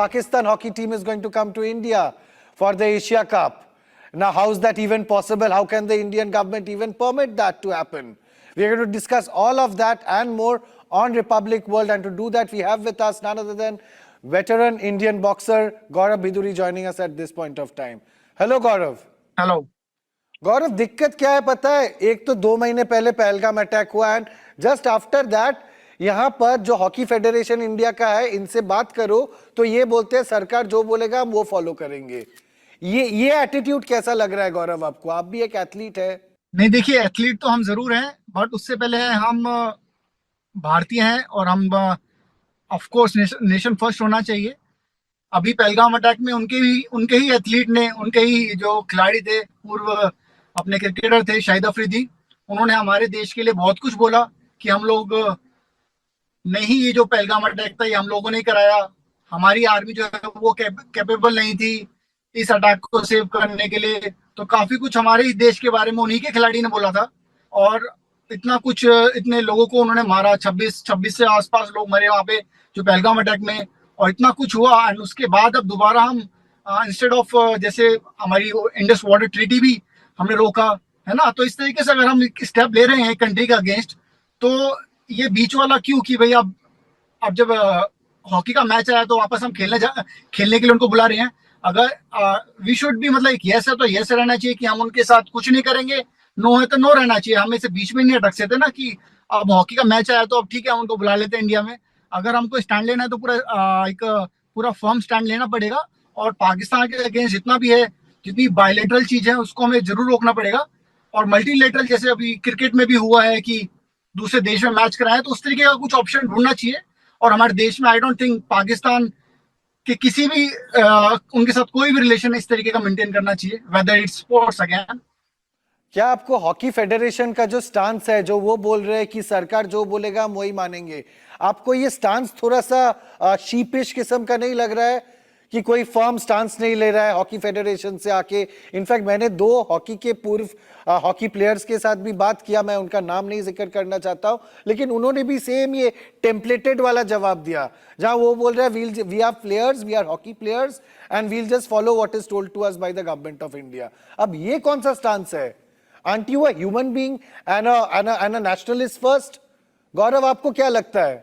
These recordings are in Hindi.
Pakistan hockey team is going to come to India for the Asia Cup. Now, how is that even possible? How can the Indian government even permit that to happen? We are going to discuss all of that and more on Republic World. And to do that, we have with us none other than veteran Indian boxer Gaurav Biduri joining us at this point of time. Hello, Gaurav. Hello Gaurav, दिक्कत क्या है पता है? एक तो 2 महीने पहले पहलगाम अटैक हुआ एंड जस्ट आफ्टर दैट यहाँ पर जो हॉकी फेडरेशन इंडिया का है, इनसे बात करो तो ये बोलते हैं सरकार जो बोलेगा हम वो फॉलो करेंगे. ये एटीट्यूड कैसा लग रहा है गौरव आपको? आप भी एक एथलीट है. नहीं, देखिए, एथलीट तो हम जरूर हैं, बट उससे पहले हम भारतीय हैं और हम ऑफ कोर्स नेशन फर्स्ट होना चाहिए. अभी पहलगाम अटैक में उनके ही एथलीट ने, उनके ही जो खिलाड़ी थे, पूर्व अपने क्रिकेटर थे शाहिद अफरीदी, उन्होंने हमारे देश के लिए बहुत कुछ बोला कि हम लोग नहीं, ये जो पहलगाम अटैक था ये हम लोगों ने कराया, हमारी आर्मी जो है वो कैपेबल नहीं थी इस अटैक को सेव करने के लिए. तो काफी कुछ हमारे ही देश के बारे में उन्हीं के खिलाड़ी ने बोला था और इतना कुछ, इतने लोगों को उन्होंने मारा, 26 से आसपास लोग मरे वहां पे जो पहलगाम अटैक में, और इतना कुछ हुआ. एंड उसके बाद अब दोबारा हम इंस्टेड ऑफ, जैसे हमारी इंडस वाटर ट्रीटी भी हमने रोका है ना, तो इस तरीके से अगर हम स्टेप ले रहे हैं कंट्री का अगेंस्ट, तो ये बीच वाला क्यों कि भाई अब जब हॉकी का मैच आया तो वापस हम खेलने के लिए उनको बुला रहे हैं. अगर वी शुड भी, मतलब एक यस है तो यस रहना चाहिए कि हम उनके साथ कुछ नहीं करेंगे, नो है तो नो रहना चाहिए. हम इसे बीच में नहीं अटक सकते ना कि अब हॉकी का मैच आया तो अब ठीक है हम उनको बुला लेते हैं इंडिया में. अगर हमको स्टैंड लेना है तो पूरा फर्म स्टैंड लेना पड़ेगा और पाकिस्तान के अगेंस्ट जितना भी है, जितनी बायलेटरल चीज है उसको हमें जरूर रोकना पड़ेगा. और मल्टीलेटरल, जैसे अभी क्रिकेट में भी हुआ है कि दूसरे देश में मैच कराए, तो उस तरीके का कुछ ऑप्शन ढूंढना चाहिए. और हमारे देश में आई डोंट थिंक पाकिस्तान के किसी भी उनके साथ कोई भी रिलेशन इस तरीके का मेंटेन करना चाहिए, वेदर इट्स स्पोर्ट्स अगेन. क्या आपको हॉकी फेडरेशन का जो स्टांस है, जो वो बोल रहे हैं कि सरकार जो बोलेगा हम वही मानेंगे, आपको ये स्टांस थोड़ा सा शीपिश किस्म का नहीं लग रहा है कि कोई फर्म स्टांस नहीं ले रहा है हॉकी फेडरेशन से आके? इनफैक्ट मैंने 2 हॉकी के पूर्व हॉकी प्लेयर्स के साथ भी बात किया, मैं उनका नाम नहीं जिक्र करना चाहता हूं, लेकिन उन्होंने भी सेम ये टेम्पलेटेड वाला जवाब दिया, जहां वो बोल रहे हैं we are players, we are hockey players and we'll just follow what is told to us by the government of India. अब ये कौन सा स्टांस है? Aren't you a human being and a nationalist first? गौरव, आपको क्या लगता है?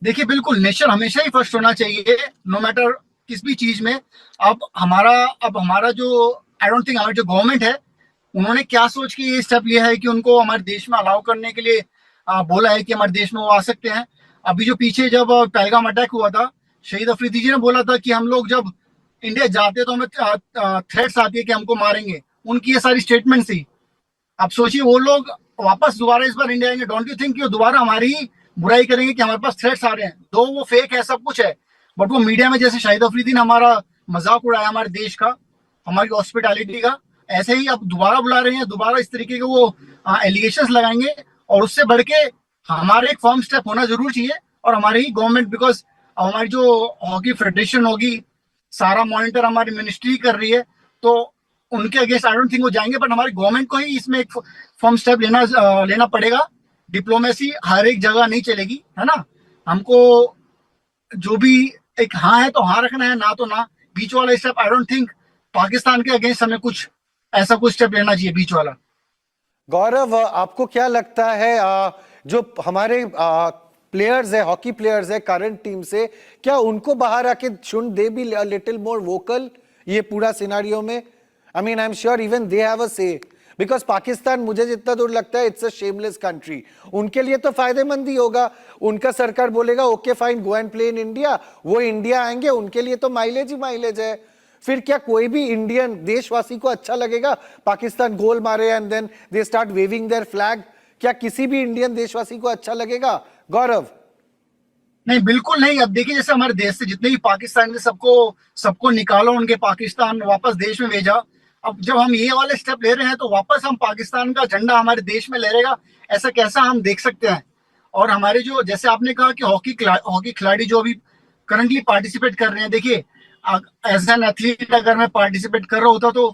देखिए, बिल्कुल नेशन हमेशा ही फर्स्ट होना चाहिए, नो मैटर किस भी चीज में. अब हमारा जो, आई डोंट थिंक हमारी जो गवर्नमेंट है, उन्होंने क्या सोच के ये स्टेप लिया है कि उनको हमारे देश में अलाउ करने के लिए बोला है कि हमारे देश में वो आ सकते हैं. अभी जो पीछे जब पहलगाम अटैक हुआ था, शहीद अफरीदी जी ने बोला था कि हम लोग जब इंडिया जाते हैं तो हमें थ्रेट्स आती है कि हमको मारेंगे. उनकी ये सारी स्टेटमेंट थी. अब सोचिए, वो लोग वापस दोबारा इस बार इंडिया आएंगे, डोंट यू थिंक कि वो दोबारा हमारी ही बुराई करेंगे कि हमारे पास थ्रेट्स आ रहे हैं? दो वो फेक है, सब कुछ है, बट वो मीडिया में, जैसे शाहिद अफरीदी ने हमारा मजाक उड़ाया हमारे देश का, हमारी हॉस्पिटैलिटी का, ऐसे ही अब दोबारा बुला रहे हैं, दोबारा इस तरीके के वो एलिगेशंस लगाएंगे. और उससे बढ़ के हमारे एक फर्म स्टेप होना जरूर चाहिए और हमारी ही गवर्नमेंट, बिकॉज हमारी जो हॉकी फेडरेशन होगी, सारा मॉनिटर हमारी मिनिस्ट्री कर रही है, तो उनके अगेंस्ट आई डोंट थिंक वो जाएंगे. बट हमारी गवर्नमेंट को ही इसमें एक फर्म स्टेप लेना पड़ेगा. डिप्लोमेसी हर एक जगह नहीं चलेगी, है ना. हमको जो भी एक हाँ है तो हाँ रखना है, ना तो ना. बीच वाला step I don't think Pakistan के अगेंस्ट हमें कुछ ऐसा कुछ स्टेप लेना चाहिए बीच वाला. गौरव, आपको क्या लगता है जो हमारे प्लेयर्स है, हॉकी प्लेयर्स है करंट टीम से, क्या उनको बाहर आके should they be little more vocal ये पूरा सिनारियो में? I mean, I'm sure even they have a say. Because Pakistan, मुझे जितना दूर लगता है, it's a shameless country. उनके लिए तो फायदेमंद ही होगा. उनका सरकार बोलेगा okay fine, go and play in India, वो इंडिया आएंगे, उनके लिए तो माइलेज ही माइलेज है. फिर क्या कोई भी इंडियन देशवासी को अच्छा लगेगा पाकिस्तान गोल मारे and then they start waving their flag? क्या किसी भी इंडियन देशवासी को अच्छा लगेगा गौरव? नहीं, बिल्कुल नहीं. अब देखिए, जैसे हमारे देश से जितने भी पाकिस्तान से सबको निकालो, उनके पाकिस्तान वापस देश में भेजा. अब जब हम ये वाले स्टेप ले रहे हैं तो वापस हम पाकिस्तान का झंडा हमारे देश में लहरेगा, ऐसा कैसा हम देख सकते हैं? और हमारे जो, जैसे आपने कहा कि हॉकी खिलाड़ी जो अभी करंटली पार्टिसिपेट कर रहे हैं, देखिए, एज एन एथलीट अगर मैं पार्टिसिपेट कर रहा होता तो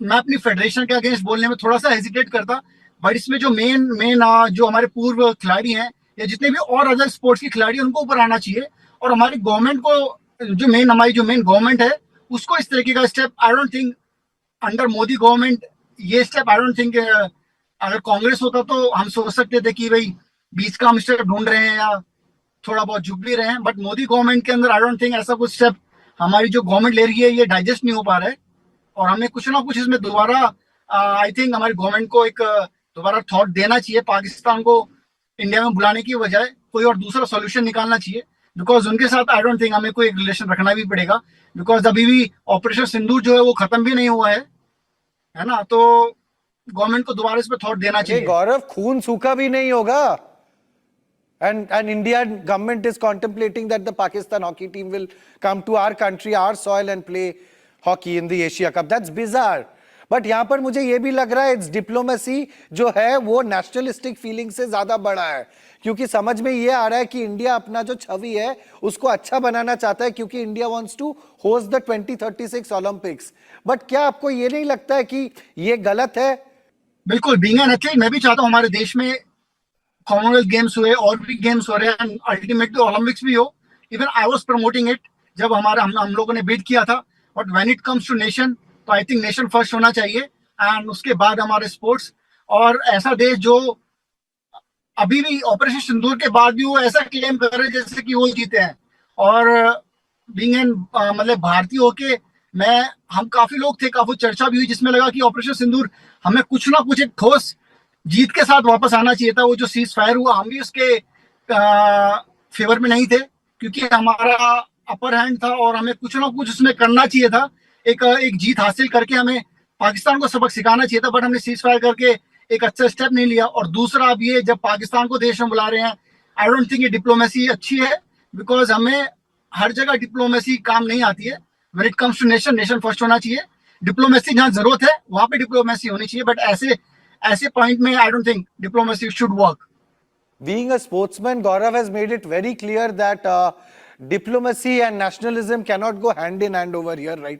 मैं अपनी फेडरेशन के अगेंस्ट बोलने में थोड़ा सा हेजिटेट करता. बट इसमें जो मेन जो हमारे पूर्व खिलाड़ी हैं या जितने भी और अदर स्पोर्ट्स के खिलाड़ी, उनको ऊपर आना चाहिए और हमारी गवर्नमेंट को हमारी जो मेन गवर्नमेंट है उसको इस तरीके का step I don't think under Modi government ये स्टेप आई डोंट थिंक अगर कांग्रेस होता तो हम सोच सकते थे कि भाई बीच का हम स्टेप ढूंढ रहे हैं या थोड़ा बहुत झुक भी रहे हैं, बट मोदी गवर्नमेंट के अंदर आई डोंट थिंक ऐसा कुछ स्टेप हमारी जो गवर्नमेंट ले रही है ये डाइजेस्ट नहीं हो पा रहा है। और हमें कुछ ना कुछ इसमें दोबारा आई थिंक हमारी गवर्नमेंट को एक दोबारा थॉट देना चाहिए, पाकिस्तान को इंडिया में बुलाने की बजाय कोई और दूसरा सॉल्यूशन निकालना चाहिए, बिकॉज उनके साथ आई डोंट थिंक हमें कोई एक रिलेशन रखना भी पड़ेगा, बिकॉज अभी भी ऑपरेशन सिंदूर जो है वो खत्म भी नहीं हुआ है ना। तो गवर्नमेंट को दोबारा इस पर थॉट देना ये चाहिए। गौरव खून सूखा भी नहीं होगा. And Indian government is contemplating that the Pakistan hockey team will come to our country, our soil and play hockey in the Asia Cup. That's bizarre. But यहाँ पर मुझे ये भी लग रहा है इट्स डिप्लोमेसी जो है वो नेशनलिस्टिक फीलिंग से ज्यादा बड़ा है, क्योंकि समझ में ये आ रहा है कि इंडिया अपना जो छवि है उसको अच्छा बनाना चाहता है, क्योंकि India wants to host the 2036 Olympics. But क्या आपको ये नहीं लगता है कि ये गलत है? बिल्कुल, बीइंग एन एथलीट मैं भी चाहता हूँ हमारे देश में कॉमनवेल्थ गेम्स हुए और भी गेम्स हो रहे हैं, अल्टीमेटली ओलंपिक्स भी हो. Even I was promoting it जब हम लोगों ने बिड किया था, but when it comes to nation तो आई थिंक नेशन फर्स्ट होना चाहिए एंड उसके बाद हमारे स्पोर्ट्स. और ऐसा देश जो अभी भी ऑपरेशन सिंदूर के बाद भी वो ऐसा क्लेम कर रहे हैं जैसे कि वो जीते हैं. और बीइंग एन मतलब भारतीय होके हम काफी लोग थे, काफी चर्चा भी हुई जिसमें लगा कि ऑपरेशन सिंदूर हमें कुछ ना कुछ एक ठोस जीत के साथ वापस आना चाहिए था. वो जो सीज फायर हुआ हम भी उसके फेवर में नहीं थे, क्योंकि हमारा अपर हैंड था और हमें कुछ ना कुछ उसमें करना चाहिए था, एक जीत हासिल करके हमें पाकिस्तान को सबक सिखाना चाहिए था. बट हमने सीज फायर करके एक अच्छा स्टेप नहीं लिया. और दूसरा अब ये जब पाकिस्तान को देश में बुला रहे हैं, आई डोंट थिंक ये डिप्लोमेसी अच्छी है, बिकॉज हमें हर जगह डिप्लोमेसी काम नहीं आती है. When it comes to nation first होना चाहिए. डिप्लोमेसी जहाँ जरूरत है वहां पे डिप्लोमेसी होनी चाहिए, बट ऐसे पॉइंट में I don't think diplomacy should work. Being a sportsman, Gaurav has made it very clear that diplomacy and nationalism cannot go hand in hand over here, right?